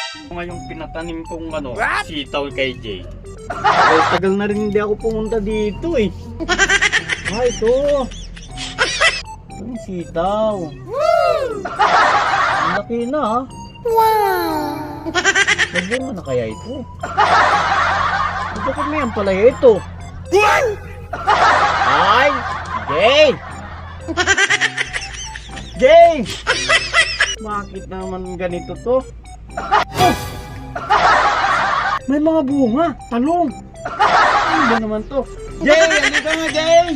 Ngayong pinatanim kong sitaw kay Jay. Tagal na rin hindi ako pumunta dito eh. Ito. Ang sitaw. Ang laki na ha. Wow! Nagbunga na kaya ito? Bakit may ampalaya ito? Ay! Jay! Jay! Bakit naman ganito to? Oh! May mga bunga, talong. Ano ba naman to? Jay, halika nga, Jay!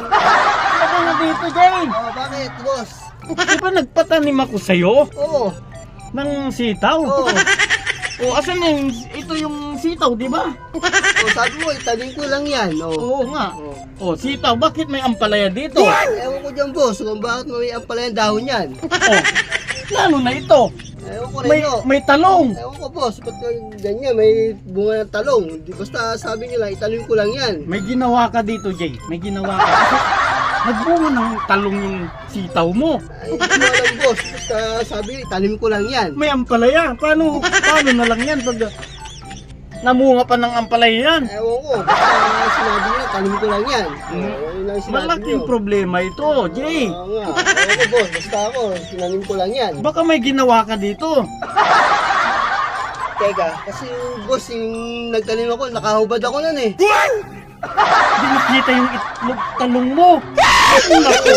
Halika nga dito, Jay! Oh, bakit, boss? Di ba nagpatanim ako sa'yo? Oo. Ng sitaw? Oo. O, asan yung, ito yung sitaw, di ba? Oh, sabi mo, itanim ko lang yan. Oh. Oo nga. Oh. O, sitaw, bakit may ampalaya dito? Ewan ko dyan, boss, kung bakit may ampala yung dahon yan. O, lalo na ito. Ewan ko rin, May, no. may talong. Ewan ko, boss, ba't ganyan, may bunga ng talong. Di basta sabi nila, itanim ko lang yan. May ginawa ka dito, Jay. May ginawa ka. Kasi nagbunga ng talong yung sitaw mo. Ay, hindi ko alam, boss. Basta sabi, itanim ko lang yan. May ampalaya. Paano na lang yan pag namunga pa ng ampalaya yan? Ewan ko, basta sinabi nila, itanim ko lang yan. Hmm. Yun lang sinabi Malaking nyo. problema ito, Jay. Oo nga. Ewan ko, boss, basta ako, tinanim ko lang yan. Baka may ginawa ka dito. Teka, kasi boss, yung nagtanim ako, nakahubad ako nun eh. Hindi nakita yung itlog talong mo. Naku,